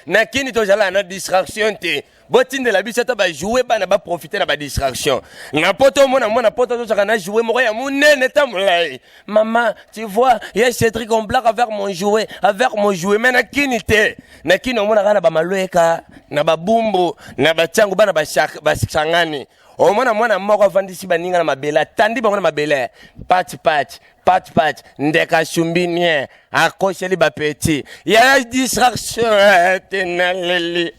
na kini tozala na distraction te botinde la biso ta ba jouer bana ba profiter na ba distraction na poto mona poto to saka na jouer moko ya munene ta mulai maman tu vois il y a Cédric on blague avec mon jouet mais na kini omona kana ba maloeka na ba bumbu na ba changu bana ba sangani omona mwana moko vandisi baninga na mabela tandi bango na mabela patch ndeka shumbinie akosheli ba petit ya distraction tenaleli.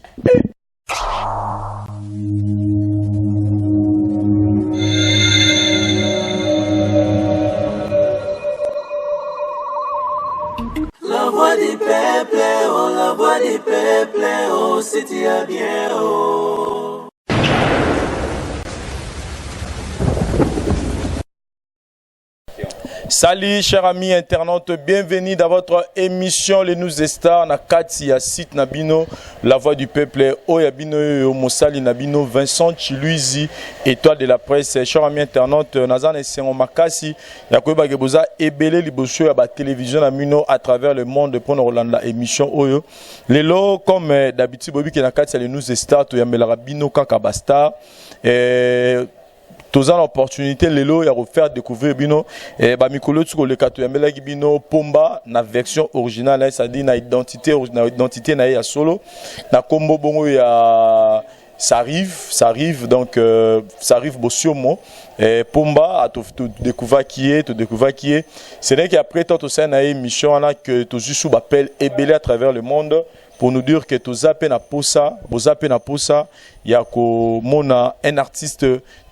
La voix du peuple, oh, la voix du peuple, oh, c'est bien, oh. Salut chers amis internautes, bienvenue dans votre émission Les News des Stars na kati ya site Nabino, la voix du peuple, Oyabino Mosali Nabino, Vincent Chiluizi, étoile de la presse. Chers amis internautes, Nazan et Sengo Makasi, Yakoba Geboza, Ebele Liboso, à la télévision Nabino à travers le monde pour nous la émission Oyo. Lelo, comme d'habitude, Bobby qui na kati ya Les News des Stars, Toyamela Rabino Kakabasta. Tous en opportunité lelo ya refaire découvrir bino ba mikolo tuko le kato ya melaki bino pomba na version originale c'est-à-dire na identité na ya solo na combo bongo ya ça arrive donc ça arrive bossiomo pomba a to découvrir qui est c'est vrai qu'après tant ça na émission là que to juste appelle ebele à travers le monde pour nous dire que to zappé na posa ya ko mona un artiste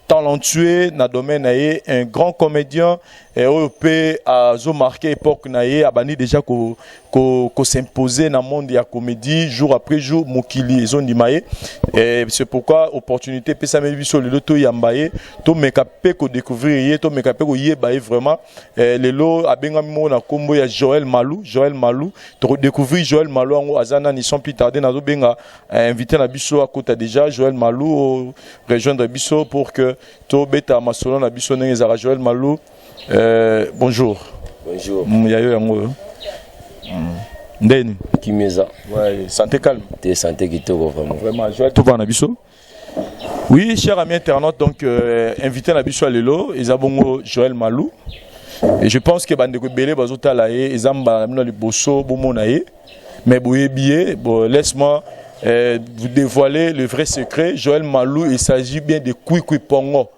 talentueux na domaine naé un grand comédien européen a marqué époque naé a bani déjà ko s'imposer dans monde ya comédie jour après jour mokili zondi maé et c'est pourquoi opportunité pesa mebiso le loto yambaye to mekapé ko découvrir to mekapé ko yebaye vraiment le lo abenga mo na kombo ya Joël Malou to découvrir Joël Malou ngo azana ni sans plus tarder na zo benga invité na biso à côté déjà Joël Malou rejoindre biso pour que to beta masolo na biso nenge za Joël Malou. Bonjour. Yayo yango. Ndeni Kimeza. Ouais, santé calme. T'es santé qui te vraiment. Vraiment, Joël to va na biso. Oui, chers amis internautes, donc invité na biso à lelo, ezabongo Joël Malou. Et je pense que bande ko belé bazota la e ezamba na liboso bomona e. Mais boye billet, bon laisse-moi vous dévoiler le vrai secret. Joël Malou, il s'agit bien de Kwikwi Pongo.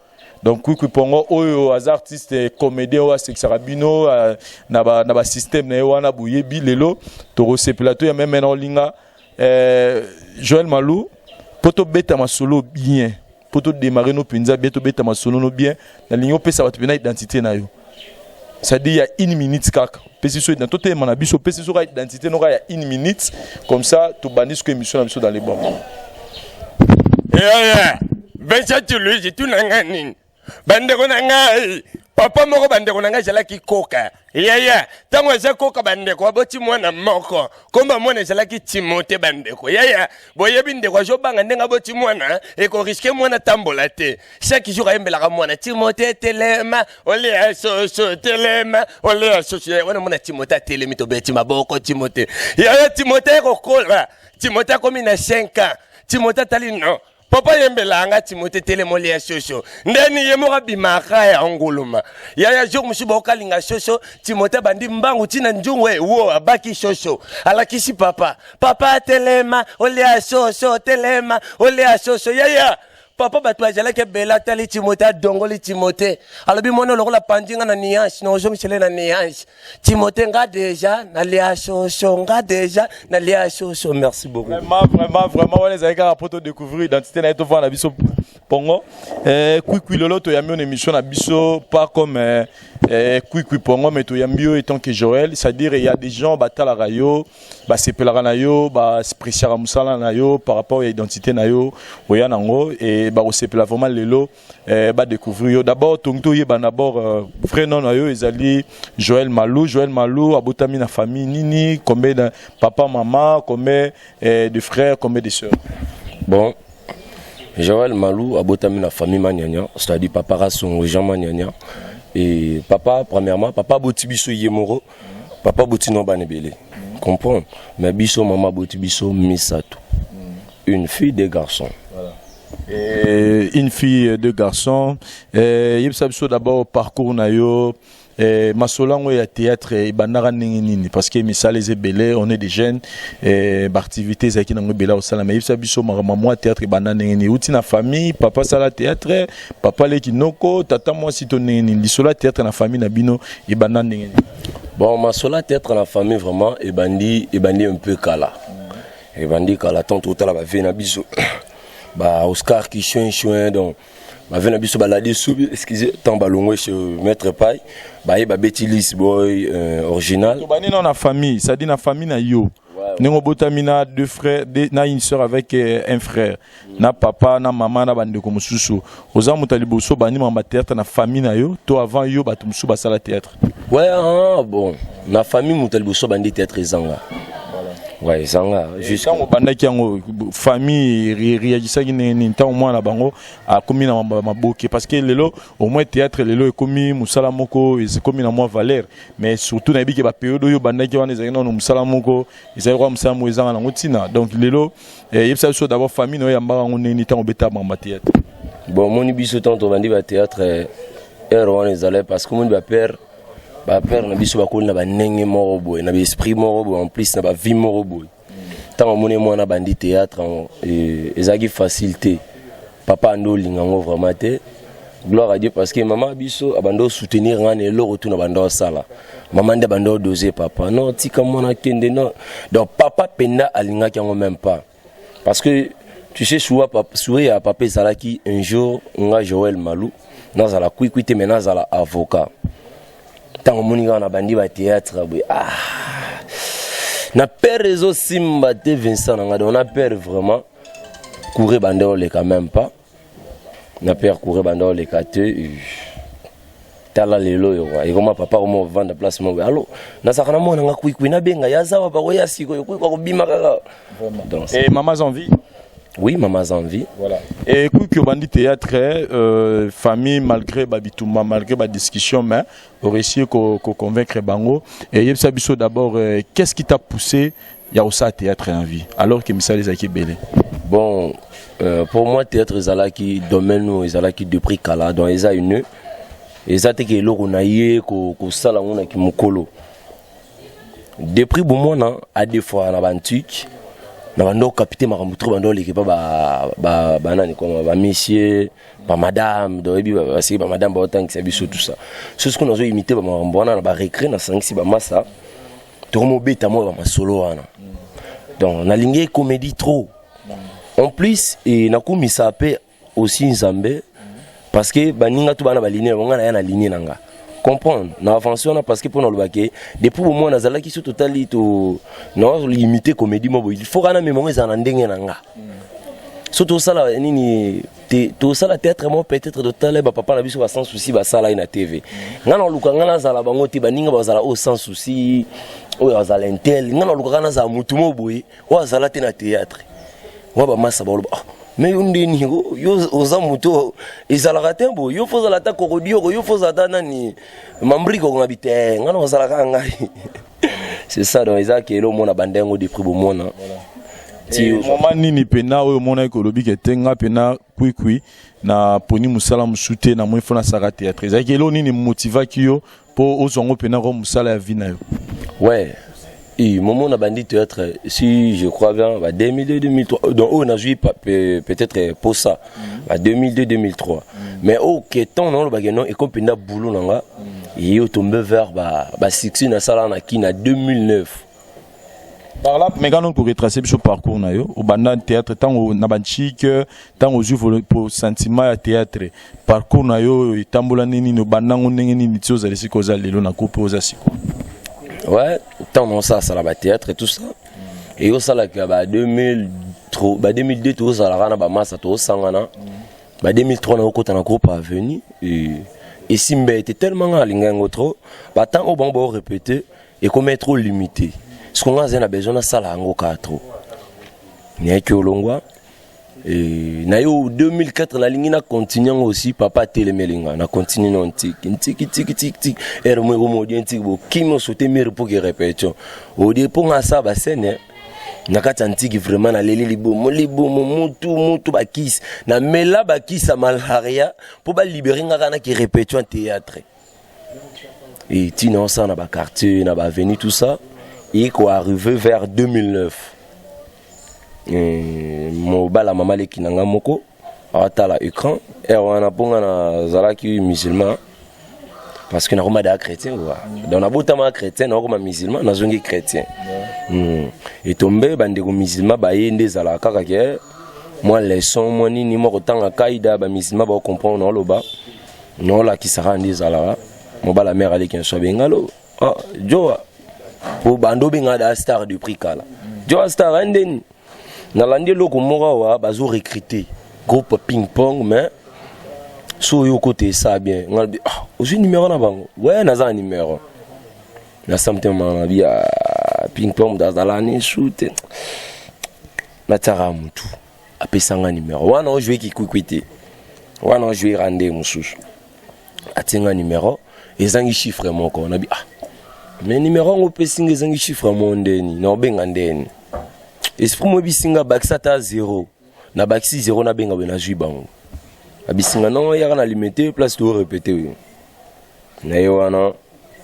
Donc Kwikwi Pongo, aux artistes comédiens, aux sexarabino, na ba système na wana boye bi lelo, to ce plateau, il y a même un linga Joël Malou, poto beta ma solo bien, poto démarrer nos pinza bien, to beta ma solo no bien, na lingo pesa ba tubina identité na yo. C'est-à-dire il y a 1 minute kaka. Pesi so dans tout mon abiso, pesi so identité no il y a 1 minute comme ça to bandis que émission na biso dans les bons. Vincent Chiluizi tu nangani. Bandeko nangai papa moko bandeko nangai zalaki koka yaya tango eza koka bandeko aboti mwana moko komba mwana zalaki Timothée bandeko yaya boyebi ndeko azobanga ndenga boti mwana eko risque mwana tambola te chaque jour ayembelaka mwana Timothée telema ole so telema ole so wana mwana Timothée telemi to beti maboko Timothée yaya Timothée kokola Timothée komi na 5 ans Timothée tali non papa yembelanga Timothée telemoli ya shosho ndeni yemoka bimaka ya nguluma yaya jour mushiba okalinga shosho Timothée bandi mbangu tina njungwe wo abaki shosho alakisi papa telema ole ya shosho telema ole ya shosho yaya papa batwa jala ke bela tali Timothée dongoli Timothée alobi mono lokola pandinga na niange no jo mchele na niange Timothée nga déjà na lia shosho nga déjà na lia shosho. Merci beaucoup. Vraiment on les a qu'à poto découvrir identité na to voir na biso Pongo Kwikwi lolo to yami on émission na biso pas comme Kwikwi Pongo mais to yambio étant que Joël, c'est-à-dire il y a des gens batala rayo ba sepelaka na yo ba spécial musala na yo par rapport à identité na yo oya nango et ba osepela vraiment lelo ba découvrir yo d'abord tongto yeba d'abord vrai nom na yo ezali Joël Malou abotami na famille nini combien de papa maman combien de frères combien de sœurs. Bon, Joël Malou abotami na famille Maniania, c'est-à-dire papa Rasson Jean Maniania et papa premièrement papa Botibiso Yemoro papa Botino Banebele Comprends? Mais biso maman boti biso misato. Une fille, deux garçons. Et une fille, deux garçons. Yebsa biso d'abord parcours na yo. Masolango ya théâtre et bandara nini parce que misala les belé on est des jeunes activités zaki nango bela au sala mais yebsa biso maman théâtre et bandana nini uti na famille papa sala théâtre papa le kinoko tata moi sito nini lisola théâtre na famille na bino et bandana nini. Bon masola théâtre na famille vraiment et bandi un peu kala. Et bandi kala tant total ba vena biso ba Oscar qui chouin donc ba vena biso balade soubi excusez tant balongo chez maître Pai ba betilis boy original to bani na famille ça dit na famille na yo nengo botamina deux frères na une sœur avec un frère na papa na maman na bande ko mususu oza mutali boso bani mama théâtre na famille na yo to avant yo bato musu ba sala théâtre bon na famille mutali boso bandi théâtre zanga. Ouais, zanga jusqu'à au bandaki yango famille réagisaki ni ntango mwana bango a komi na maboke parce que lelo au moins théâtre lelo ekomi musala moko ekomi na moi valeur mais surtout na biki ba période yo bandaki wana ezali na musala moko ezali kwa musala mo ezanga na ngotina donc lelo yebisa so d'abord famille no yamba ngo ni ntango beta ba théâtre bon moni biso tanto bandi ba théâtre wana ezali parce que moni ba père na biso bakoli na banenge moko boy na esprit moko boy en plus na ba vie moko boy tant moni moi na bandi théâtre ezaki facilité papa ndo lingango vraiment te gloire à Dieu parce que maman biso abando soutenir ngane lo retour na bando sala maman de bando doser papa non tika mona kende non donc papa penda alinga ki même pas parce que tu sais souvent à papa salaki un jour nga Joël Malou dans la kuikuité maintenant à la avocat tant moninga na bandi ba théâtre na père réseau simba te Vincent nga on a peur vraiment courir bandol les quand même pas na père courir bandol les kate tala lelo yo et comment papa comment vendre place moi allo na sakana mona nga kuikui na benga ya zawa ba ya siko kuikui ko bima kaka et maman envie. Oui, maman envie. Voilà. Et que bandi théâtre, famille malgré babitouma, malgré ma discussion, mais au réussi de convaincre Bango. Et Yebsa Bisso d'abord, qu'est-ce qui t'a poussé à aussi théâtre en vie, alors que Missa les a qui belé? Bon, pour moi théâtre ezalaki domaine nous ezalaki de prix kala donc eza une ezate ke loko na ye ko sala ngona ki mukolo. Depuis bon mona à des fois na bantique na bando capitaine makamutro bando l'équipe ba nani comme ba monsieur ba madame do ebi ba si ba madame ba autant que ça biso tout ça ce qu'on a imité ba mbona na ba récré na 5 6 ba massa to mo beta mo ba solo wana donc na lingue comédie trop en plus et na kumisa pe aussi nzambe parce que baninga tu bana ba ligne bonga na ya na ligne nanga comprendre na avance on parce que pour nous baquer depuis au moins nazala qui sont totali to non limité comédie mo il faut kana mémoire za na ndenge nanga surtout ça là nini tout ça la théâtre moi peut-être de talé ba papa na biso ba sans souci ba sala ina TV ngana luka ngana za la bango ti baninga ba za au sans souci o ya za l'intel ngana luka ngana za mutu mo boye o za la te na théâtre wa ba massa ba mais undini yo oza muto ezalaka tembo yo foza la ta kokodio yo foza ta nani mambriko ngabite ngana ozala kanga c'est ça donc ezaki elo mona bandengo de pribo mona ti moment nini pena oyo mona ekolobi ke tenga pena kwikwi na poni musala musute na mwefona saka théâtre ezaki elo nini motivaki yo po ozongo pena ko musala ya vina yo ouais. Et moment na bandit théâtre si je crois bien 2002 2003 donc on a joué peut-être pour ça 2002 2003 mais au keton non le bagano et comme penda boulot nanga et au tombé vers ba succès na sala na kina 2009 par là mais quand on peut retracer ce parcours na yo au banda théâtre tant na banchik tant aux yeux pour sentiment à théâtre parcours na yo itambola nini no banda ngondenge nini tioza lesi koza lelo na coupe aux asiko. Ouais, tant on ça la théâtre et tout ça. Et au sala que 2002 tout ça la rana ba massa tout sangana. 2003 na okota na groupe Avenue et Simba était tellement alingango trop, ba tant au bon répéter et comme être trop limité. Ce qu'on a besoin de ça la ngo 4. Ni que olongwa Et na yo 2004 na lingi na continue aussi papa telemelinga na continue non tik et moi mo di tik bo kimo sauter mire pour que répétition au dé pour ça ba scène na katantiki vraiment na leli libomo mutu bakis na mela bakisa malaria pour ba libérer ngaka qui répétition théâtre et tino ça na ba quartier na ba avenue tout ça et quoi arrivé vers 2009 mon bala mama leki nanga moko atala écran et wana ponga na zalaki musulman parce que na roma da chrétien quoi dans na botama chrétien na roma musulman na zongi chrétien et tombé bandeko musulman ba yende zala kaka ke moi leçon moi nini mo kotanga kaida ba musulman ba comprendre no loba no la ki sara ndi zala mo bala mère aleki so bengalo ah joa po bando benga da star du prix kala joa star andeni na landi loko moko wa bazo recruter groupe ping pong mais so yo côté ça bien ngalbi ah aussi numéro na bango ouais na za numéro na samtement na bia ping pong da zalani shoot na tara mutu apesanga numéro wana on jouer ki kukwite wana on jouer rande mususu atinga numéro ezangi chiffre moko na bi ah mais numéro ngo pesinga ezangi chiffre mondeni na obenga ndeni esprit mo bisinga baksata 0 na baksi 0 na benga bena juibango abisinga non ya na limiter place to répéter na yo wana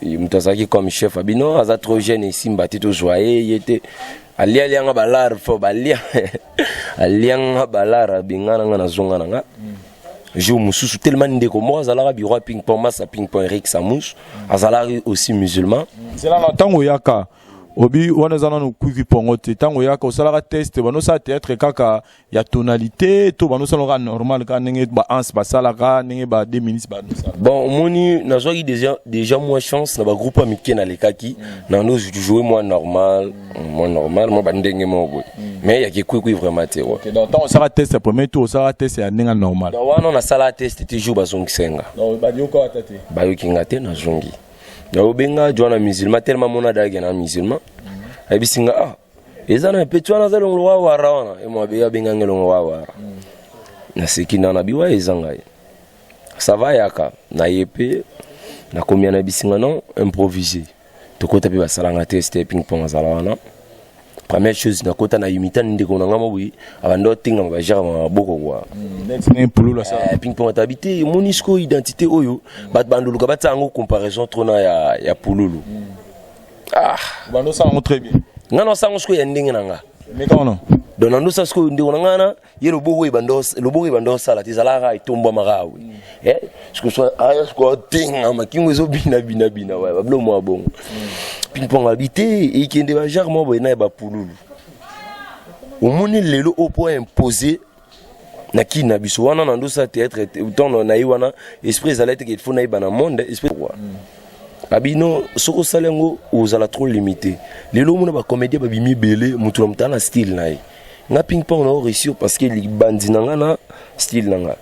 mutazaki comme chef abino aza trop jeune ici mbati to joyer yete alianga balar fo balia alianga balar bingana na zonga nga je mususu tellement ndeko mo azala biro ping pong massa ping pong Eric Samouche azala aussi musulman c'est là tango yaka obi wana zana no kuki pongo te tango yaka osala test bano sa théâtre kaka ya tonalité to bano sala normal ka ndenge ba ans ba sala ka ndenge ba 2 minutes ba bon moni na zoki déjà moi chance na ba groupe amike na lekaki na no jouer moi normal moi ba ndenge mo boy mais ya ki kuki vraiment te OK donc on sala test premier tour sala test ya ndenge normal donc wana na sala test te jour ba zongi senga donc ba yoko atate ba yoki ngate na zongi na obenga joana musulman tellement mona dage na musulman abisinga ah ezana petwana za longo wa warawana e mo be benga ngelongo wa wara na sekina na biwa ezanga ça va yaka na yepe na combien na bisinga non improviser to kota pe basalanga test ping pong zalawana première chose na kota na imita ndeko na ngamo wi abando tinga ba jara maboko kwa next pulula ça ping pong tabité monisco identité oyo bat banduluka batango comparaison trona ya pululu ah bando ça très bien ngana sango sko ya ndenge nanga mais comment non donc nando sa sko ndeko ngana ye lobogo ibando sala tizala itomba magawi sko so aya sko tinga makingo zo bina wa bablo mo abongo ping pong habité et kende ba jar mo boyna ba pululu omoni lelo au point imposé na kina biso wana nando sa théâtre autant na iwana esprit zalete que il faut na ibana monde esprit quoi abino soko salengo ozala trop limité lelo mona ba comédien ba bimi belé mutu mutana style nae nga ping pong na réussir parce que li bandi nanga na style nanga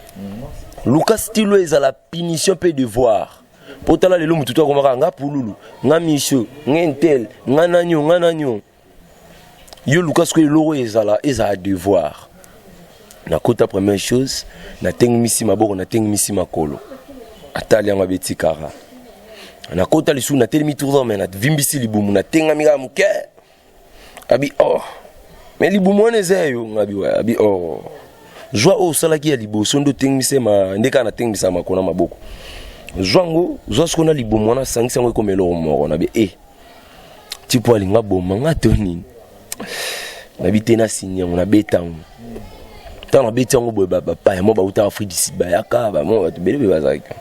Lucas style ezala punition pe devoir potala lelo mutu to komaka nga pululu nga micho ngentel nga nanyo yo Lucas ko lelo ezala devoir na kota première chose na tengmisi maboko na tengmisi makolo atali nga betikara na kota lisu na telemi tour mais na vimbisi libumu na tenga miga muke abi oh mais libumu wana zeyo ngabi wa abi oh joa o salaki ya liboso ndo tengmise ma ndeka na tengisa makona maboko joango joa skona libumu wana sangisa ngo komelo moko na bi tipo alinga boma ngatoni na bitena sinya na betango tana betango boy baba pa mo ba uta Afrique du Sud ba yaka ba mo ba tebele bazaka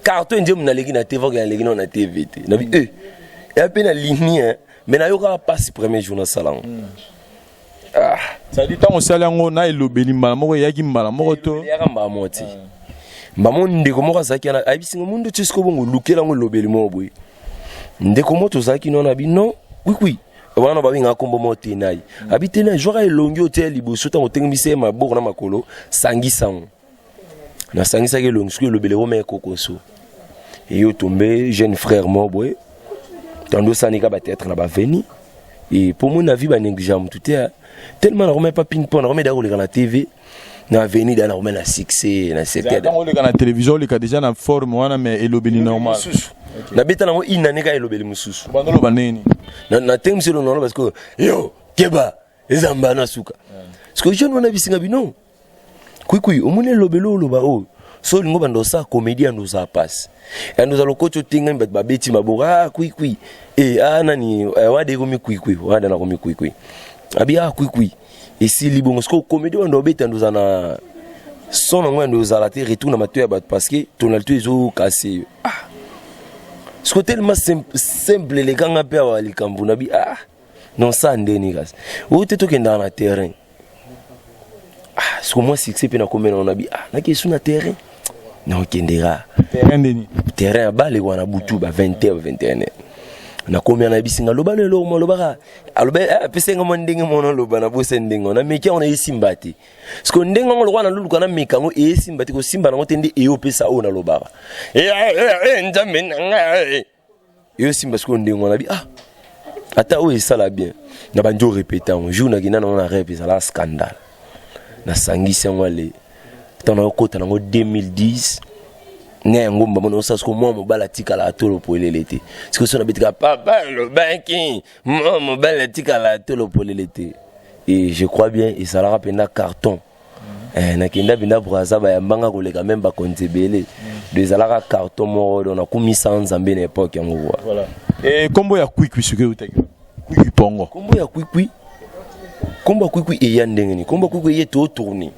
carton ndem na legi na TV ga legi na TV te na bi et pe na ligne mais na yo ka passe premier jour na salon ça dit tant on salango na elobeli mbala moko yaki mbala moko to ya kamba moti mbamo ndeko moko zaki na abisinga mundu tisko bongo lukela ngo lobeli mo boy ndeko moto zaki non abi non oui wana ba binga kombo moti nai habite na joa elongi hotel liboso tango tengmise maboko na makolo sangisango na sangisa ke longisko lobeli rome kokoso et yo tombé jeune frère mo boy tando sanika ba théâtre na ba veni Et pour mon avis, bah négligeable tout est tellement on remet pas ping-pong, on remet d'ailleurs la TV, na avenir dans on remet la succès, na c'était. Quand on le la télévision, on le déjà na forme wana mais elobeli normal. Na beta na inane ka elobeli mususu. Bando lo baneni. Na tem selo non parce que yo keba ezamba na suka. Parce que jeune on a bisinga bino. Kui omune lobelo loba o. So lingo bando sa comédien nous a passe. Et nous allons coach tinga ba beti mabora kui. Et nani wa de komi kui. Wa da na komi kui. Abi kui. Et si libongo sko comédien ndo beta nous ana son ngwa ndo za la te retourne na matoya bat parce que tonalité ezo cassé. C'est tellement simple les gars pe wa likambu na bi non ça ndeni gas. Ou te to kenda na terrain. Parce que moi succès pe na combien on a bi na question na terrain. Non kendera. Terrain deni. Terrain ba le wana butu ba 20h 21h. Na combien na bisinga loba le lo mo loba aloba pese ngamo ndenge mono loba na bose ndenge na meki on esimbati. Parce que ndenge ngolo wana lulu kana meka ngo esimbati ko simba na ngotende eyo pesa o na loba. Nzambe nanga. Yo simba sko ndenge ngona bi ata o esala bien. Na banjo répéter un jour na gina na rep ça scandale. Na sangisi ngwale. Tana kota na ngo 2010. Né ngomba mono ça sko moi mobala tika la tolo polelete. Parce que so na bitika papa le banking, moi mobala tika la tolo polelete. Et je crois bien et ça la rapena carton. Na kenda bina braza ba yambanga koleka même ba kontebele. Des alara carton mo on a komi sans nzambe na époque yango. Voilà. Et combo ya quick ce que utaki. Quick pongo. Combo ya quick. Combo quick et yandengeni. Combo quick est tout tourné.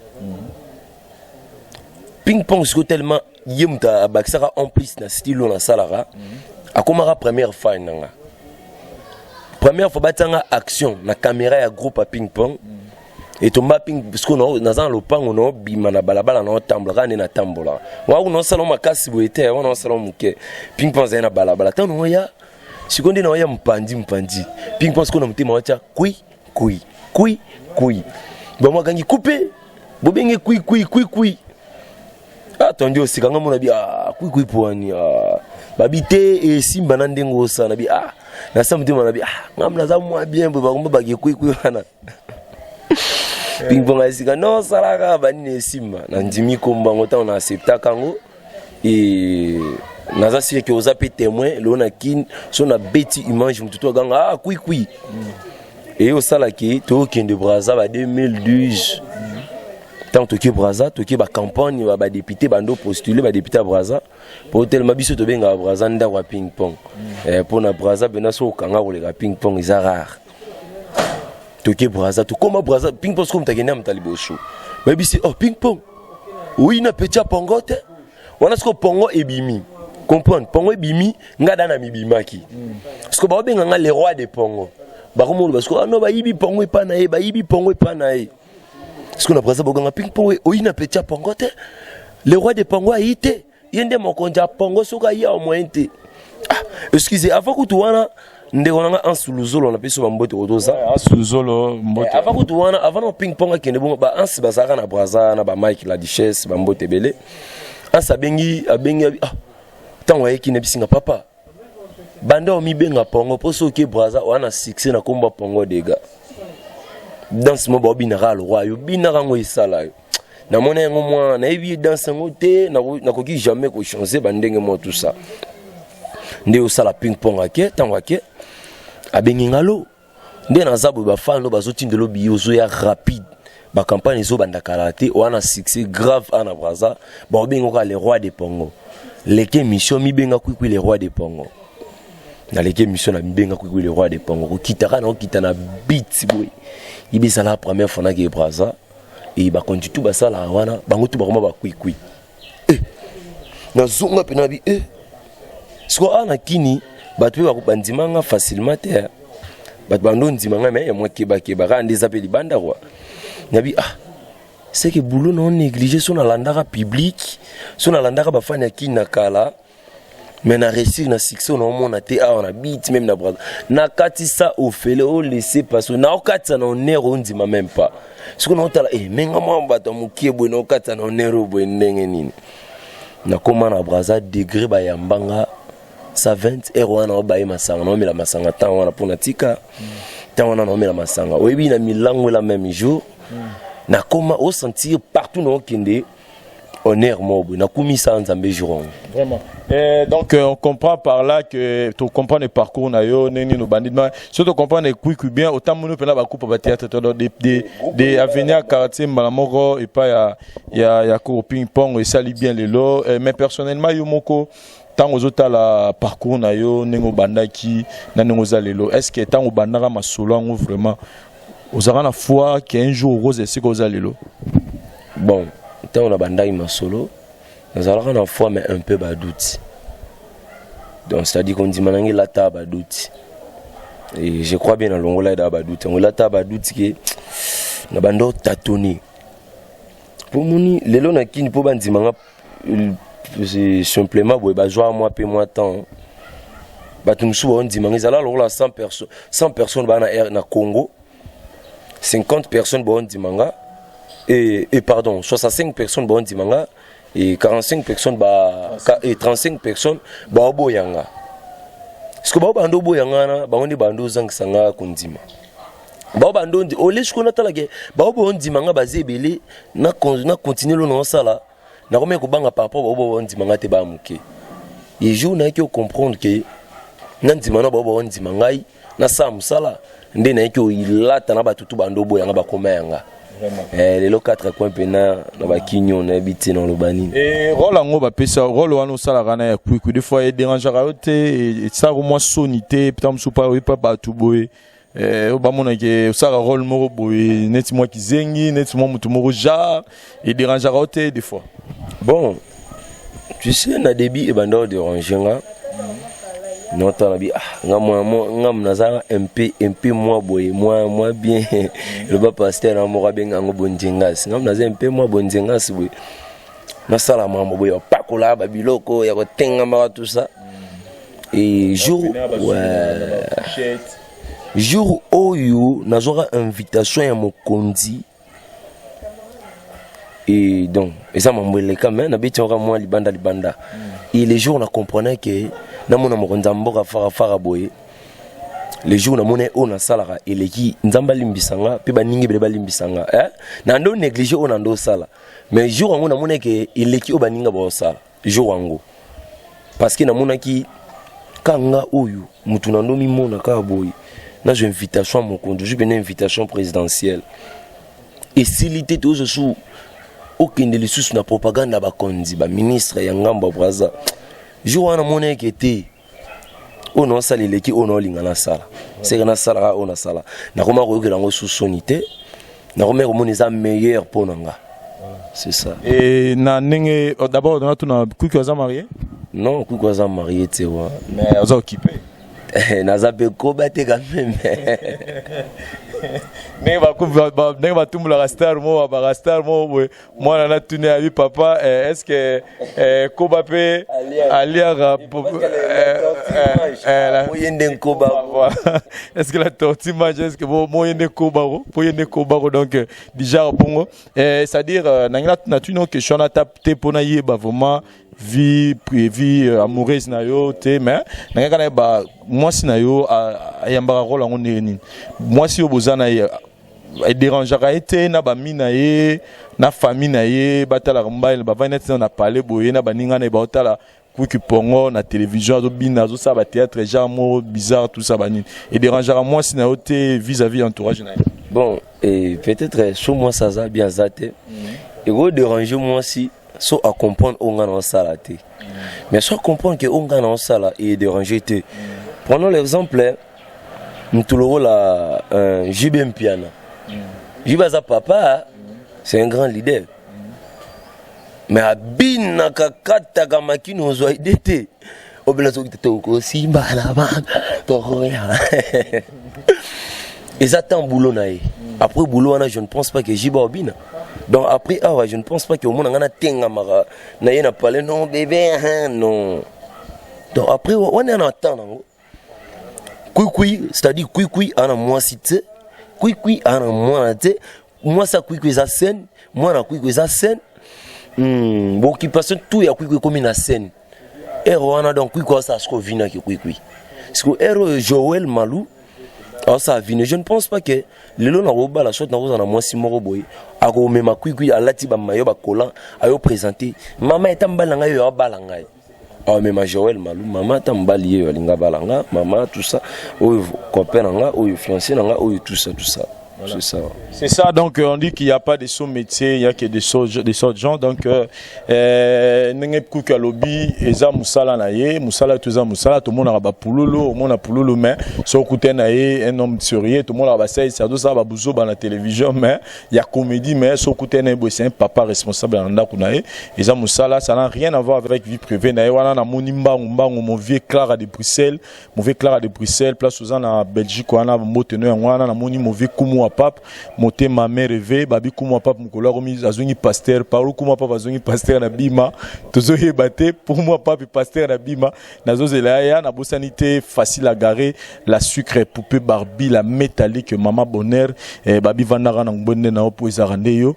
Ping pong c'est tellement yemta bakisaka en plus na style na salara akomara première fois nanga première fois batanga action na caméra ya groupe à ping pong et tomba ping parce que na za lopango no bima na balabala na tambola na tambola wa uno salon makasi boete wa no salon muke ping pong za na balabala tano ya sikondi na ya mpandi ping pong siko na mtima wacha kui ba mwa gangi couper bobenge kui attendu aussi quand on a dit kui poani babité et simba na ndengo sana bi na samedi on a dit ngamla za moi bien ba ngomba kui wana ping pong asika non salaka bani simba na ndimi komba ngota on accepta kango et naza si que oza pe témoin le on a kin so na beti image mtuto ganga kui et au salaki to kende braza ba 2012 tant que Braza, to ba campagne ba député bando postuler ba député à Braza pour tellement biso to benga Braza nda wa ping pong pour na Braza bena so kanga ko le ping pong is rare to Braza to comme Braza ping pong comme ta gena mtalibo show mais bisi ping pong oui na pecha pongote wana sko pongo ebimi comprendre pongo ebimi ngada na mibimaki parce que ba benga nga les rois de pongo ba komo parce que no ba yibi pongo pa na ba yibi pongo pa na parce qu'on a présent boganga ping pong oui na pecha pongote le roi de pongo a été yende mokonja pongo soka ya au moins te excusez avant que tu wana ndekona en suluzolo na peso bambote odoza suluzolo mbote avant que tu wana avant no ping pong akende bongo ba ansi bazaka na braza na ba Mike la Duchesse bambote belé ansa abengi tango ayeki ne bisinga papa banda o mibenga pongo poso ke braza wana succès na komba pongo dega dans ce moment binara le roi yo binara ngo isala yo na mona ngo mwa na ebi dans ngo te na koki jamais ko changer bandenge mo tout ça nde osala ping pong ake tango ake abengi ngalo nde na zabu ba fan lo bazotindelo biyo zo ya rapide ba campagne zo banda karaté wana succès grave ana braza ba bengo ka les rois de pongo leke mission mi benga kwikwi les rois de pongo na leke mission na benga kwikwi les rois de pongo ko kitaka na kitana beat boy ibisa la première fois na ke braza et ba konti tout ba sala wana bango tout ba koma ba kwikwi na zonga pena bi sko ana kini batu ba kubandimanga facilement te bat bando ndimanga mais moi keba ka ndeza pe libanda kwa nabi c'est que boulot non négligé son landaka public son landaka ba fanya kina kala mais na réussir na succès non mona te on a beat même na braza na katisa au fele au laisser passer na okatsa na onero ndima même pas ce qu'on entend menga moi bato mukie bwe na okatsa na onero bwe ndenge nini na koma na braza degré ba yambanga 120 € wana ba masanga no mila masanga tan wana pona tika tant on a nommé la masanga oyebi na milango la même jour na koma au sentir partout na okende honneur mobo na kumisa nzambe jour vraiment donc on comprend par là que tu comprends le parcours na yo neni no bandit mais surtout comprendre quick bien autant mono pela ba coupe ba théâtre des avenir quartier malamoko et pas ya ko ping pong et ça li bien lelo mais personnellement yo moko tant aux autres la parcours na yo nengo bandaki na nengo zalelo est-ce que tant au bandaka masolo ngo vraiment aux arana foi qu'un jour rose c'est ko zalelo bon tant on a bandaki masolo nous allons en foi mais un peu bas doute donc c'est-à-dire qu'on dit manangi la table doute et je crois bien dans l'ongola da bas doute on la table doute que na bando tâtonner pour moni lelo na kini po bandi manga c'est simplement boy ba joie moi pe moi temps ba tumsu on dit manga zala lola 100 personnes ba na Congo 50 personnes ba on dit manga et pardon 65 personnes ba on dit manga et 45 personnes et 35 personnes ba boyanga parce que ba bando boyanga na ba on dit bando zang sanga kundima ba bando ole shikona talake ba on dit manga bazebele na continuer lo non sala na comme ko banga par rapport ba on dit manga te ba muke et jour na ki comprendre que nan dit manga ba on dit mangai na sa musala nde na ki ilata na batutu bando boyanga ba komayanga les lo 4 coins pena na ba kinyo na biti na lobani et rôle ngo ba pesa rôle wana sala kana ya quick des fois déranger raote et ça au moins sonité peut-être soupa pas batu boy ba mona ke sala rôle moko boy net moi ki zengi net moi mutu moko ja et déranger raote des fois bon tu sais na débit et bando déranger nga non t'as bi ngam nazara un peu moi boy moi bien le bas pasteur na mo rabenga ngo bonjengas ngam nazara un peu moi bonjengas boy na sala mambo boy pa kola ba biloko ya ko tenga ma tout ça et jour jour oyo nazora invitation ya mokonzi et donc et ça m'embelait quand même na biti moi libanda et les jours on comprenait que na mona mokonza mboka fara boye les jours na mona on a salara eleki nzamba limbisanga pe baningi bele balimbisanga na ndo négliger on ndo sala mais jour on na mona ke eleki o baninga ba sala jour wango parce que na mona ki kanga oyo mutu na ndo mi mona ka boye na je invitation mon compte je une invitation présidentielle et s'il était tous sous aucun de sous na propagande ba konzi ba ministre ya ngamba braza jour wana mona ke te ono sala leki ono linga na sala c'est que na sala ona sala na koma ko yokela ngo sous sonité na koma ko moniza meilleur pour nanga c'est ça et na ninge d'abord on a tout na kuku za marié non kuku za marié te wa mais on occupé na zape ko baté quand même ne va tout la star mo moi na tuni abi papa est-ce que Kobape aliara moyende koba est-ce que la tortue mange est-ce que moyende koba donc déjà bongo c'est-à-dire na tuni question na tapé pona yeba vraiment vie amoureuse na yo te mais na kana ba moi si na yo ayamba rôle en nini moi si obozana ya dérangera été na ba mina ye na famille na ye batala mbaile ba vanet na parler boye na baninga na ba otala kuki pongo na télévision zo bina zo ça ba théâtre genre bizarre tout ça banine et dérangera moi si na yo te vis-à-vis entourage na bon et peut-être sur moi ça va bien zaté et go déranger moi si so à comprendre on a dans ça mais soit comprendre que on a dans ça et déranger te prenons l'exemple Ntuloro la JB Piana Jibaza papa c'est un grand leader mais abina kakata kama kino zo idete obelazo kitoko simba la ba toya ils attendent boulot naé après boulot je ne pense pas que Jiba obina. Donc après, je ne pense pas que au monde a tenga mara na yena parler non bébé non. Donc après on est en attendant. C'est-à-dire ana moi cité, ana moi té, moi ça za scène, moi na za scène. Bon qui passe tout ya comme une scène. Et on a donc ça ce qu'on vient qui. Parce que Joël Malou alors ça vient je ne pense pas que le long na roba la shot na roza na moi si moko boy ako mema kwikwi alati ba mayo ba kolan ayo présenter mama etambala nga yo balanga ah mais ma Joël Malou maman tambali yo linga balanga maman tout ça ou copain nga ou fiancé nga ou tout ça voilà. C'est ça. C'est ça, donc on dit qu'il n'y a pas de sous-métiers, il n'y a que des sortes gens. Donc, n'engé kuka lobby, eza musala naye, musala tuza musala, tout le monde a ba pululu, on a pululu mais sur côté naye un homme sérieux, tout le monde a ba ça doit ça ba bouzo ba la télévision mais il y a comédie mais sur côté naye c'est un papa responsable en ndaku naye, eza musala ça n'a rien à voir avec vie privée naye wana na monimba mon vieux Clara de Bruxelles, place aux en Belgique wana moteneur wana na moni mauvais kumu pape moté ma mère rêvé babi kuma pape mukolo remis azungi pasteur parou kuma pape azungi pasteur na bima tozo yebate pour moi pape pasteur na bima nazo zelaya na bosanité facile à garer la sucre poupée Barbie la métallique maman bonheur babi vandara na ngbonde na opo ezarande yo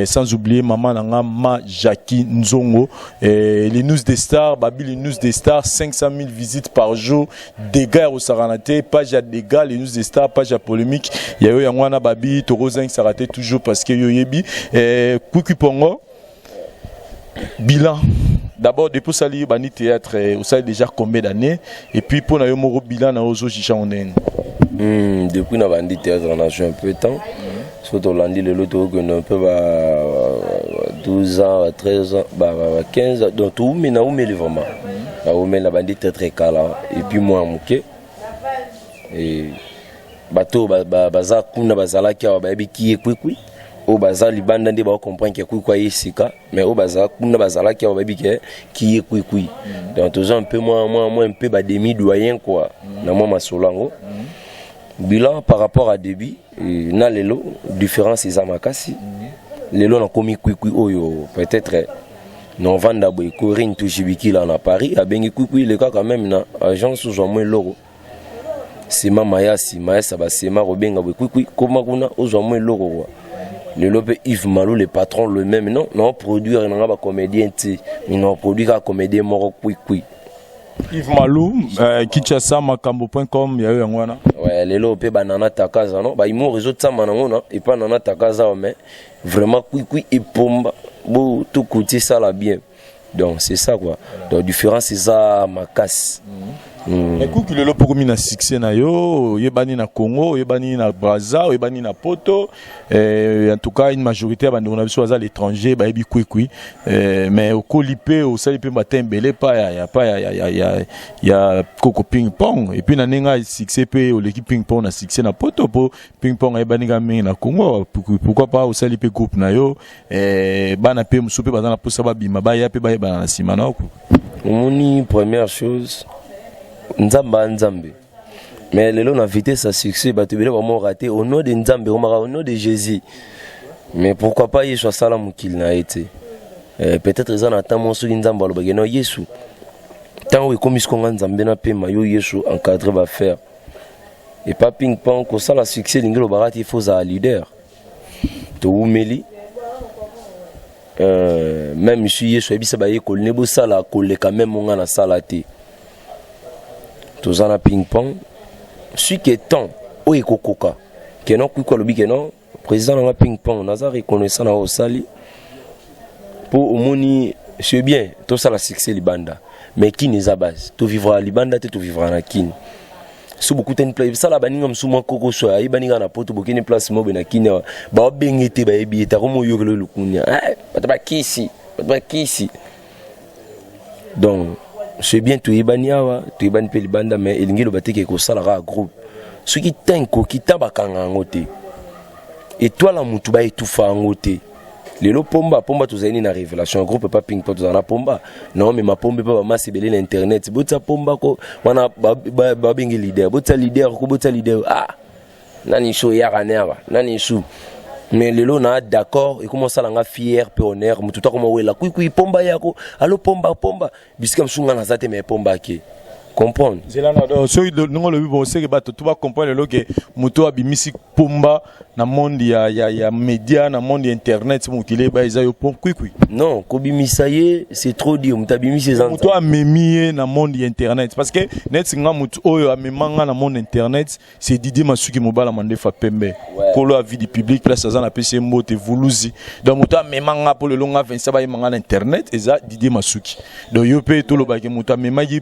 sans oublier maman nanga ma Jackie Nzongo les news des stars babi les news des stars 500 000 visites par jour dégâts au Saranate page à dégâts les news des stars page à polémique il y a eu un babi Torozin s'est raté toujours parce que yo yebi Kuki Pongo bilan d'abord depuis sali bani théâtre vous savez déjà combien d'années et puis pour na yo moro bilan na ozo chicha onen depuis na bandi théâtre on a joué un peu de temps surtout lundi le loto que un peu 12 ans 13 ans 15 ans donc tout mais na où mais vraiment na où mais la bandi théâtre kala et puis moi moké et bato baza kuna bazala kia babi ki kwikwi o baza libanda ndi ba comprendre que kwikwa yisika mais o baza kuna bazala kia babi ki kwikwi donc toujours un peu moins un peu ba demi doyen quoi na moi masolango bilan par rapport à débit na lelo différence za makasi lelo na komi kwikwi oyo peut-être non vanda boy Corinne Toujibiki là na Paris a bengi kwikwi le cas quand même na agence ou moins logo Sema Mayasi, Mayasa ba Sema Robenga Kwikwi, comment kuna ozwa loko quoi. Le lope Yves Malou le patron le même non produire na ba comédien ti, mais non produire ka comédien moko Kwikwi. Yves Malou Kinshasa makambo.com ya yo ngwana. Ouais, le lope banana takaza non, ba imo réseau tsama ngona et pas nana takaza mais vraiment Kwikwi et pomba bo tout côté ça la bien. Donc c'est ça quoi. Donc différence c'est ça ma casse. Écoute, le lot pour mina succès na yo, yebani na Congo, yebani na Brazza, yebani na Poto. En tout cas, une majorité bandi on a besoin à l'étranger, ba yebi kwikwi. Mais au Colipé, au Salipé matin belé pas y a Coco ping pong et puis na nenga succès pe au l'équipe ping pong na succès na Poto po ping pong yebani ga na Congo. Pourquoi pas au Salipé groupe na yo bana pe musupe bazana posa ba bima ba ya pe ba na simana ko. Moni première chose Nzambe. Mais le long a vité sa succès, tu veux vraiment rater au nom de Nzambe, au nom de Jésus. Mais pourquoi pas Yeshua Salam qu'il n'a été. Peut-être ils en attendent mon sou Nzambe alors que non Yesu. Tant que comme ils sont Nzambe na pe mayo Yesu encadré va faire. Et pas ping pong que ça la succès l'inglo barat il faut un leader. To umeli. Même monsieur Yesu ebisa ba yeko nebo sala coller quand même on a salate. Tous en a ping-pong. Celui qui est temps, où est Kokoka? Qui est non, quoi le big non? Président de la ping-pong, Nazar reconnaissant dans le sali. Pour au moni, c'est bien, tout ça la succès libanda. Mais qui n'est à base? Tu vivras à libanda, tu vivras à kin. Sous beaucoup de place, ça la banning sous moi coco soit, il banning à poto, beaucoup de place mobile na kin. Bah, bien été, bah, et t'as remonté le lukunia. Pas qui ici, pas qui ici. Donc, c'est bien tu ibaniawa tu ibani pe libanda mais elingi lo bateke ko salara groupe ce qui tenko qui tabakanga ngote et toi la mutu ba etufa ngote lelo pomba tu zaini na révélation groupe pas ping pong na pomba non mais ma pombe pas ma sebele l'internet bota pomba ko wana ba bengi leader bota leader ko bota leader nani show ya kanewa nani show mais lelo na d'accord et comment ça langa fier pe honneur mututa comme wela kwikwi pomba yako allo pomba bisika msunga na zate me pomba ke comprendre. Ceux qui nous le vivent, c'est que tu vas comprendre que moto abimisi pomba na monde ya média na monde internet mon qu'il est ba ils pom kui. Non, kobimisa ye c'est trop dire mutabimisi les moto amemi na monde internet parce que net singa moto oyo amemanga na monde internet c'est Didier Masuki mobala mande fa pembe kolo a vie du public place ça na PC mbote vuluzi donc moto amemanga pour le longa 27 ba yemanga na internet et ça Didier Masuki donc yo pe to lo ba ke moto amemagi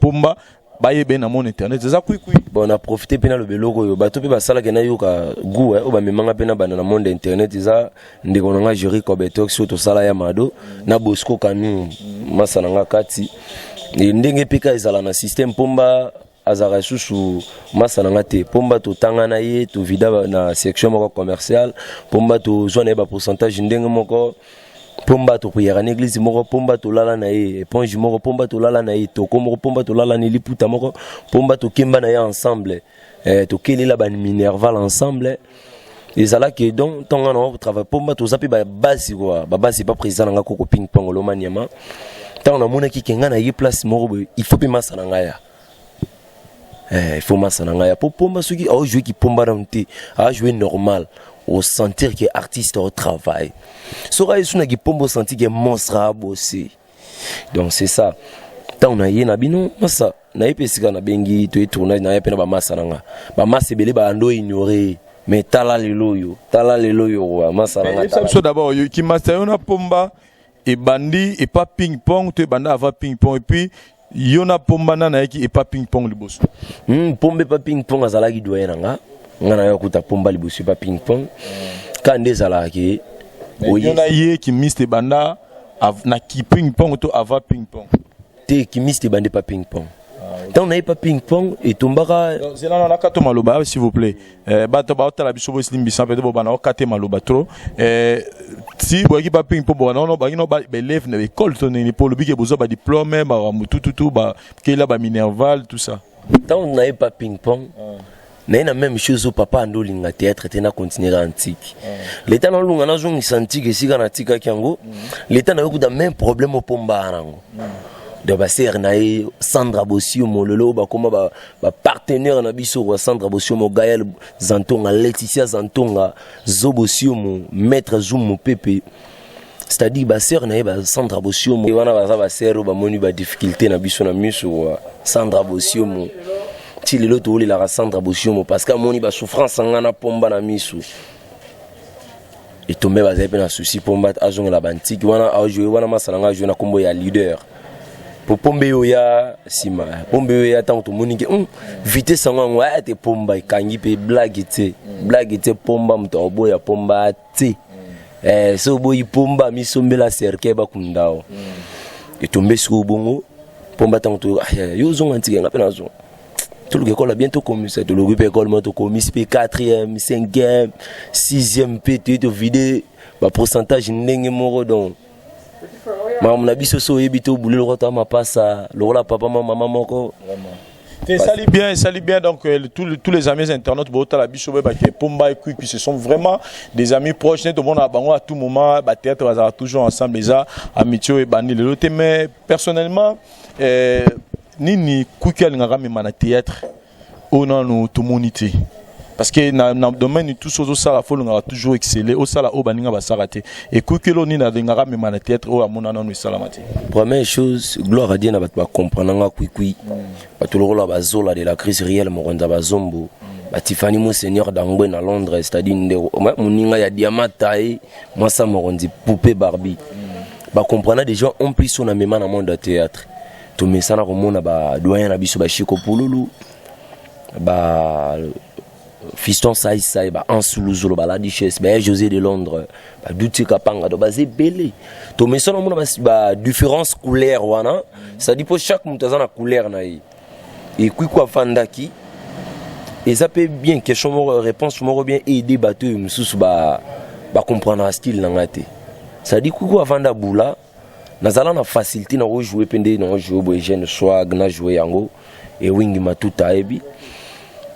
pomba baye ben na mon internet ça kui. Bon on a profité pena le beloko yo bato pe basala ke na yo ka gu o ba memanga pena bana na monde internet ça ndeko nga gérer ko betox to sala ya mado na Bosco Kanu masana nga kati ndenge peka ezala na système pomba azara susu masana nga te pomba to tanga na ye to vida na section moko commercial pomba to zone ba pourcentage ndenge moko pomba to prière en église moko pomba to lala na ye éponge moko pomba to lala na ye to komoko pomba to lala ni liputa moko pomba to kemba na ye ensemble to kelela ba minerval ensemble et ça là que donc tonga na travail pomba to zapi ba basi quoi ba basi pas président nga ko ping pong lo maniama tant na mona ki kenga na ye place moko il faut pima sana nga ya il faut masana nga ya pomba soki a jouer qui pomba ramte a jouer normal au sentir que artiste au travail sera isuna ki pombo sentir que monstre a bossé donc c'est ça tant na ye na bino masa na epesika na bengi to tournage na yapena ba masana nga ba masebele ba ando ignorer mais tala lelo yo masana nga ça d'abord yo ki master na pomba et bandi et pas ping pong to banda avant ping pong et puis yona pomba na yaki et pas ping pong liboso pombe pas ping pong azalaki doyen nga ngana yokuta pomba liboso pas ping pong kande zalaki yona ye ki miste banda na ki ping pong to avant ping pong te ki miste bande pas ping pong tant on n'a pas ping pong et tombara zela na kato maloba s'il vous plaît bato ba otala biso bo slim bisan peut bo bana okate maloba trop si bo ki pas ping pong bo non ba no ba élève na école to ni pour le bique bozo ba diplôme ba tout ba kila ba minerval tout ça tant on n'a pas ping pong mais la même chose au papa ando linga théâtre tena continuer antique l'état na lunga na zongi santique et siga na tika kyango l'état na yokuda même problème au pomba nango de baser nae Sandra Bosiomo lelo ba koma ba partenaire na biso wa Sandra Bosiomo Gaël Zantonga Laetitia Zantonga Zobosiomo maître Zoom Pepe c'est-à-dire baser nae ba Sandra Bosiomo wana ba ser ba moni ba difficulté na biso na miso Sandra Bosiomo ti lelo to la Sandra Bosiomo parce que moni ba souffrance ngana pomba na miso et tomber ba zepe na souci pomba azonga la bantiki wana a jouer wana masalanga jouer na kombo ya leader pour pombe yo ya sima pombe yo ya tant to monike vitesse ngwa ya te pomba ikangi pe blague te pomba mto oboya pomba te so boyi pomba misombela cercle ba kundao et tomber sur bongo pomba tant to yo zonga ntike ngape na zo tout le école a bientôt commencé tout le groupe école moto commis p 4e 5e 6e p to vide ba pourcentage ndenge moko donc maman na biso so ebito boulelo rota ma passa lola papa maman moko salut bien donc tous les amis internautes bota la biso ba ke pomba et puis ce sont vraiment des amis proches tout le monde a bango à tout moment ba théâtre va toujours ensemble les amitié et bandi le loté mais personnellement nini kuki alingaka mema na théâtre ona no tomonité parce que dans le domaine tout chose ça la folle on a toujours excellé au sala au baninga ba sarate et kuki lo nina alingaka mema na théâtre o amona no salamati première chose gloire à Dieu na ba comprendre nga kuki ba to lo ba zola de la crise réelle mo ronda ba zombo ba Tiffany Monseigneur d'Angwe na Londres c'est-à-dire ndeko moninga ya diamata et moi ça mo rondi poupée Barbie ba comprendre déjà en plus on a mema na monde de théâtre to mesana ko mona ba doyen na biso ba Chiko Pululu ba fiston sai ba Ansuluzolo ba la Duchesse ba José de Londres ba Duti Kapanga do ba zebele to mesana mona ba différence couleur wana ça dit pour chaque mutazana couleur na yi et quoi fandaki et ça peut bien question réponse mo bien aider bateau mususu ba comprendre un style na ngate ça dit quoi fanda bula nazala na facilité na jouer pende na jouer bo jeune swag na jouer yango et wing matuta ebi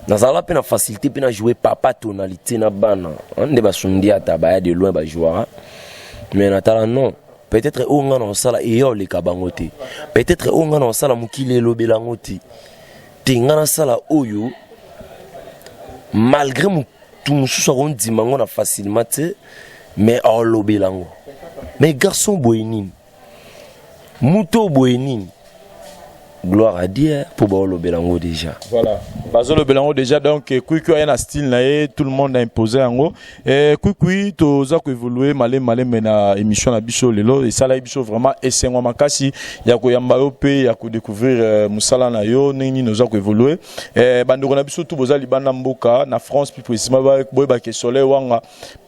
nazala pe na facilité pe na jouer papa tonalité na bana ande ba sundia ta ba de loin ba jouera mais natala non peut-être on a dans sala et yo le kabangote peut-être on a dans sala mukile lobelangote tingana sala oyo malgré tout mususu on dit mango na facilement mais on lobelango mais garçon boyenine muto boyenine gloire à Dieu pour le Belango déjà. Voilà. Bazo le Belango déjà donc Kouikou a un style naé tout le monde a imposé en gros. Kouikou to za ko évoluer malé na émission na biso lelo et ça la biso vraiment esengwa makasi ya ko yamba yo pe ya ko découvrir musala na yo nini no za ko évoluer. Bandoko na biso tout boza libana mboka na France plus précisément ba ke soleil wanga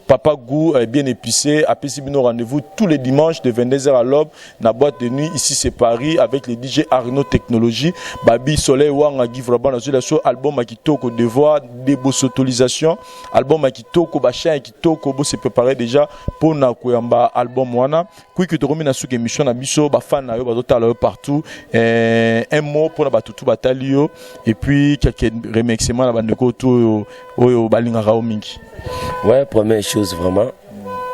Papa Gou bien épicé, à Pessibino rendez-vous tous les dimanches de 22h à l'aube, na boîte de nuit, ici c'est Paris, avec les DJ Arnaud Technologie, Babi Soleil Wanga Guy Vraban, la show, album Akitoko, devoir, débossautolisation, album Akitoko, Bachin Akitoko, bo se préparé déjà pour na Koyamba album Wana, Kui que tu remets na souk émission na biso, ba fan na yo, ba total partout, un mot pour na batutu batalio, et puis quelques remerciements na bandeko tout, au balinga rao mingi. Ouais, première chose vraiment,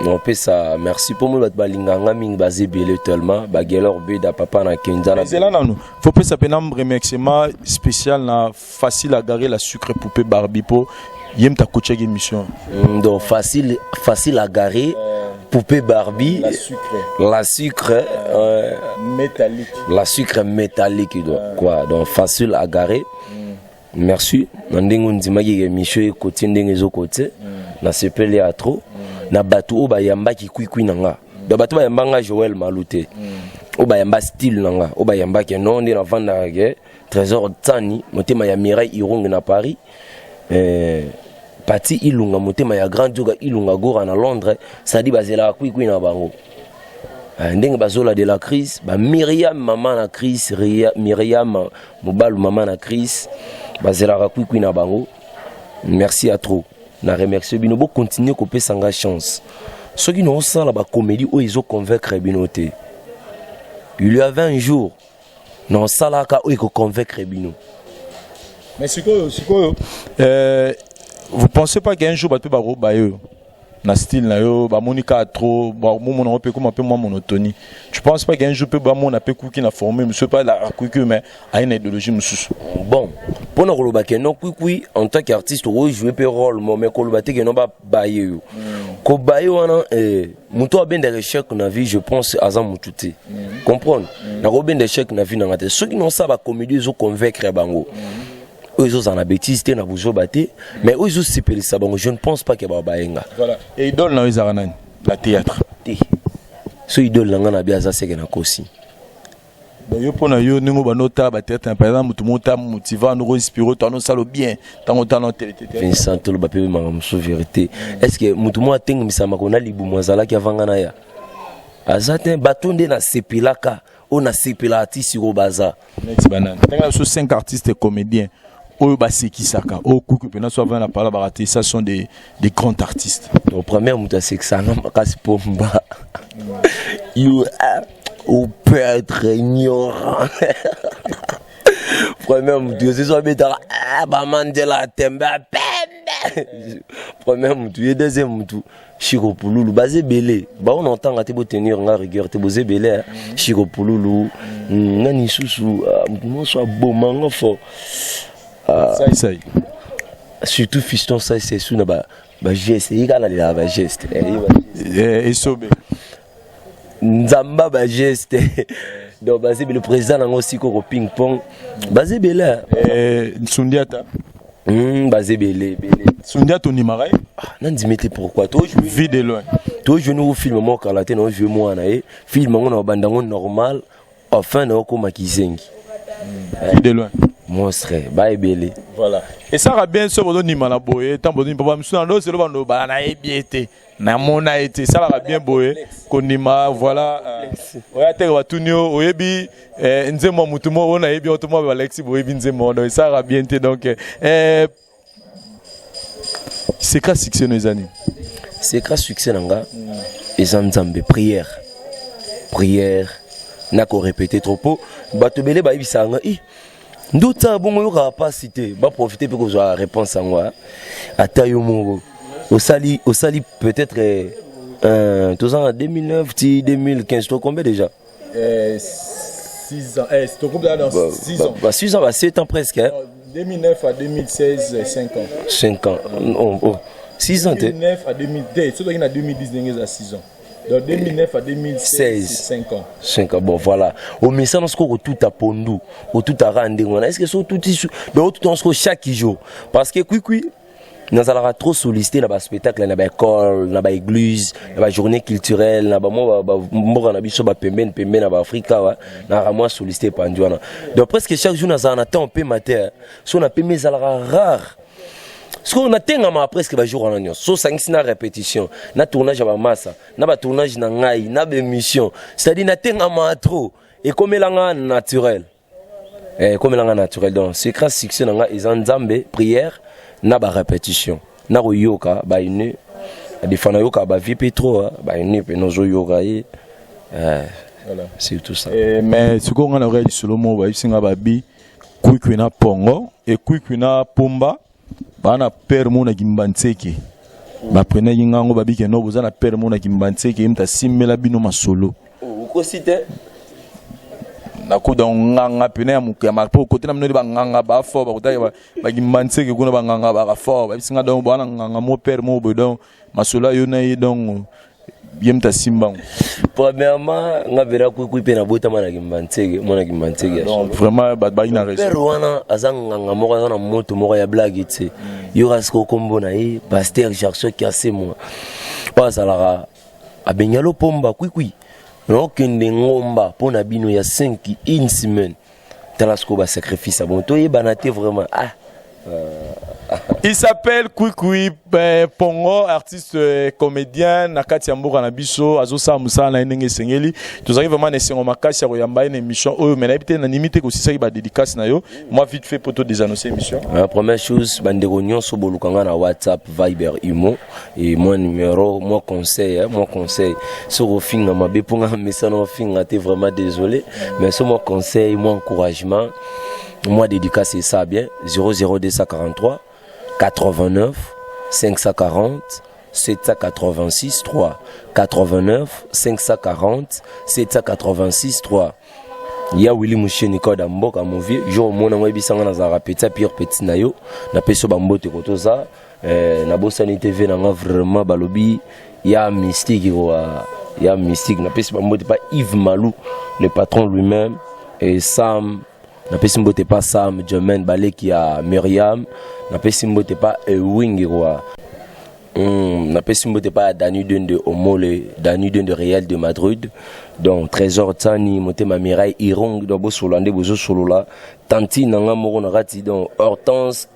on peut ça. Merci pour moi, balinganga ming basé belé tellement, bagelor beda papa na kenza na. C'est là non. Faut pas ça penam remerciement spécial na facile à garer la sucre poupée Barbie pour yem ta coacher émission. Donc facile à garer poupée Barbie. La sucre métallique. La sucre métallique quoi. Donc facile à garer. Merci. Nandingo ndimaki émission côté ndenge zo côté. Na sepele ya trop na batu o bayamba ki kwikwi nanga da batu bayamba nga Joël Malouté o bayamba style nanga o bayamba ke non na vanda ke trésor tsani motema ya Mireille Irung na Paris Pati Ilunga motema ya Grand Joga Ilunga Gora na Londres ça dit bazela kwikwi na bango ndenge bazola de la crise ba Myriam maman na crise Myriam mobalu maman na crise bazela kwikwi na bango. Merci à trop. Na remercier bino bo continuer ko pesa nga chance. Ceux qui n'ont ça la ba comédie où ils ont convaincre binoté. Il y a 20 jours non ça là ka où convaincre bino. Mais c'est quoi vous pensez pas qu'un jour ba peut ba robayo na style na yo ba monika trop ba mon on peut comme un peu moins monotonie. Tu penses pas qu'un jour peut ba mon appel qui na formé monsieur pas la kuku mais a une idéologie monsieur. Bon pour nous le que non kuku en tant qu'artiste on jouer pe rôle mais ko le que non ba baye yo. Ko baye wana muto a ben des recherches na vie je pense azan mututé. Comprendre. Na ko ben des recherches na vie na ngate. Ceux qui n'ont ça ba comédie ils ont convaincre bango. Eux ont la bêtise na buzo baté mais eux ont sipeli ça bon je ne pense pas que ba baenga. Voilà. Et idole na izarana la théâtre. Ce idole là na bia za seke na kosi. Yo pona yo ningo ba nota ba théâtre par exemple tout monta motiva nous inspirer toi nous salo bien tant talent télé. Vincent tout le ba pe ma so vérité. Est-ce que mutu mo atenga misama kona libu mwazala ki avanga na ya. Azate batonde na sepilaka on a sepila artiste au bazar. Next banane. Tant que 5 artistes et comédiens Oyo Baseki Saka, Oyo Kuku Pena soit la parole baraté, ça sont des grands artistes. Au premier mouta c'est que ça n'a pas si pomba. You ou peut être ignorant. Premier mouta c'est soit bêta ba Mandela Temba. Premier mouta et deuxième mouta Chiko Pouloulou basé belé. Ba on entend à te tenir nga rigueur te bosé belé Chiko Pouloulou nani susu mouta soit beau mango fort. Ça. Surtout fiston ça c'est sous na ba geste il a la ba geste et sobe nzamba ba geste donc basé le président na aussi ko ping pong basé belé Sundiata basé belé Sundiata ni marai nandi mete pourquoi toi je vis de loin toi je nous film mo kalaté no je moi na film ngo na bandango normal enfin na ko makizengi vis de loin monstre ba belé voilà et ça va bien sur ni mala boye tant bon papa monsieur no c'est le bando ba na ebiete na mona été ça va bien boye konima voilà oya te wa tunio oyebi nzemo mutumo ona ebi otomo ba Alexis boye bi nzemo donc ça va bien te donc c'est quoi succès nos années c'est quoi succès nanga et nzambe prière na ko répéter trop peu bato belé ba ibisanga ndota bongo yo capacité ba profiter pour que réponse en moi ata yo mongo osali peut-être Tout ça en 2009, 2015, tu combien déjà? 6 ans. C'est au groupe là dans 6 ans. 6 ans, 7 ans presque. Hein? 2009 à 2016, 5 ans. 5 ans. 6 ans. 2009 à 2010. Surtout qu'il y a 2010, à 6 ans. De 2009 à 2016, 5 ans. 5 ans, bon voilà. Au message, on tout à Pondou, ou tout à Randé. Est-ce que c'est tout ici? Mais tout on se chaque jour. Parce que, nous allons trop solliciter dans le spectacle, dans l'école, dans l'église, dans la journée culturelle, dans l'Afrique, nous allons solliciter Pandouana. Donc presque chaque jour, nous allons un peu matin. Si on a payé, mais rare. Parce qu'on a tellement presque un jour en agnon. So 5 répétition, na tournage à massa, na tournage na ngai, na émission. C'est-à-dire na tellement trop et comme l'anga naturel. Comme l'anga naturel donc c'est grâce succès nga izanzambe prière na ba répétition. Na yoka ba une des fana yoka ba vie trop ba une pe nozo yoka voilà, c'est tout ça. Mais ce qu'on a réalisé sur le mot ba isinga ba bi kuikuna pongo et kuikuna pomba. Bana père mona kimbantseke ba prena yingango babike no bozana père mona kimbantseke imta simela bino masolo uko cité na ko don nganga pena ya mukama po kote na mnoli ba nganga ba fo ba kotaka ba kimbantseke kuna ba nganga ba fo ba bisinga don bana nganga mo père mo bodon masolo yo na yi don yemta simbango. Premièrement, nga vera kuipe na bota mana kimbantseke mona kimbantseke. Donc vraiment ba ina raison. Père wana azanga nga moko na moto moko ya blague tse. Yo rasko kombo na ye pasteur Jackson qui a c'est moi. Pas alara abenyalo pomba kui. No kende ngomba pona bino ya 5 une semaine. Talasko ba sacrifice bon to yebanate vraiment Il s'appelle Kwikwi Pongo, artiste comédien nakati ya mboka na biso azosa musala na ndenge sengeli tozali vraiment nesengo makasi ya koyamba une émission oyo mena bité na limite ko sisa ba dédicace na yo moi vite fait poto désannoncer émission. La première chose bandeko nyonso bolukanga na WhatsApp Viber Imo et mon numéro mon conseil sur au finga mabe ponga message au finga t'es vraiment désolé mais sur mon conseil mon encouragement moi dédicace c'est ça bien 00243 89 540 786 3 89 540 786 3. Il y a Willy Moucheni Koda Mboka mon vieux jour mon envoyé bisanga na za petit pire petit na yo na peso bambote kotoza na bosani TV na vraiment balobi ya mystique na peso bambote pas Yves Malou le patron lui-même et Sam na pesi mbote pas Sam Jermaine Balé qui a Myriam na pesi mbote pas Wing roi na pesi mbote pas Dani de Omole Dani de Real de Madrid donc Trésor Tani motema Mirai Irong do bosolande bozo solola tanti nanga moko na rati donc Hortense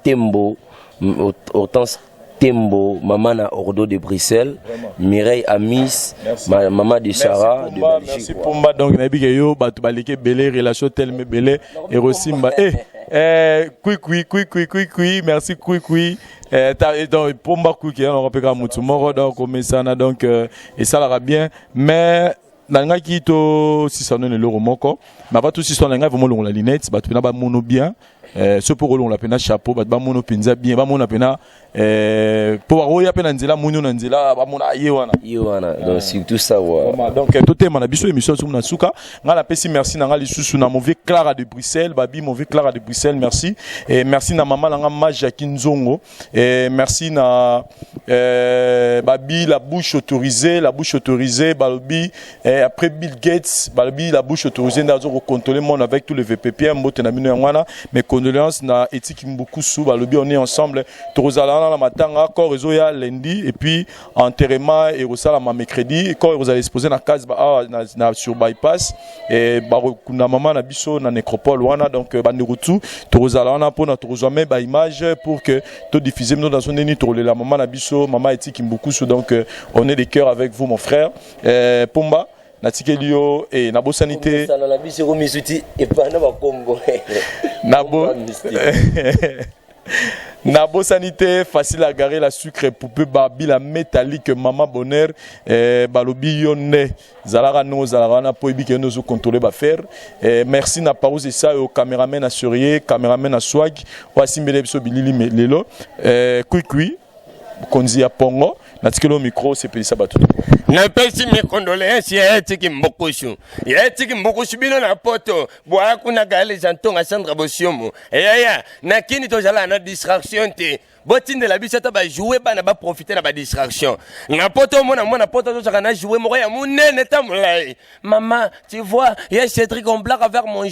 Tembo, maman na Ordo de Bruxelles, Mireille Amis, maman de Sarah de Belgique. Merci Pomba donc nabi ke yo batu balike belé relation tellement belé et Rosimba Kwikwi merci Kwikwi donc Pomba Kwikwi on repère mutu moro donc comme ça donc et ça ira bien mais nanga kito si ça donne le moko mais pas tout si son nanga vraiment la lunette batu na ba mono bien ce pour on la pena chapeau ba mono pinza bien ba mono pena pour roya pena nzela mono na nzela ba mono yewana donc surtout ça wa donc tout est na biso émission sur na suka nga la pesi merci na nga lisusu na mauvais Clara de Bruxelles babi mauvais Clara de Bruxelles merci et merci na maman na nga Maja Kinzongo et merci na babi la bouche autorisée balobi après Bill Gates balobi la bouche autorisée ndazo ko contrôler monde avec tous les VPP mbote na bino ngwana mais condoléances na éthique beaucoup sous balobi on est ensemble tozala na matanga encore réseau ya lundi et puis enterrement et resala ma mercredi quand vous allez exposer na case na sur bypass et ba kuna maman na biso na nécropole wana donc ba nerutu tozala na pona tozome ba image pour que to diffuser dans son nini to la maman na biso maman éthique beaucoup sous donc on est des cœurs avec vous mon frère Pomba Natikelio et Nabo Sanité Nabo Sanité facile à garer la sucre poupée Barbie la métallique maman bonheur balobi yonne zalara no zalara na poibi que nous contrôler ba faire merci na pause et ça au caméraman assuré caméraman à swag ou asimbele biso bilili lelo Kwikwi konzi ya Pongo natikelo micro sepelisa bato napesi mes condoléances ya etiki mbokushu bino na poto boya kuna gale jantonga Sandra Bosiomo eya nakini tozala na distraction te botindela biso ta ba jouer bana ba profiter na ba distraction na poto mona poto tozaka na jouer moko ya munene ta mulai maman tu vois ya Cédric on blague avec mon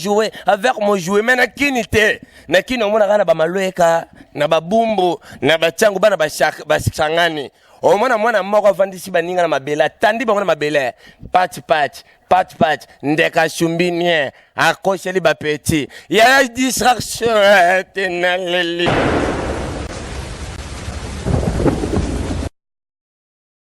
jouet mais nakini te nakini omona kana ba maloeka na ba bumbu na ba changu bana ba sangani omona mwana moko avandisi baninga na mabela tandi bango na mabela patch ndeka shumbinie akosheli bapeti ya distraction tenaleli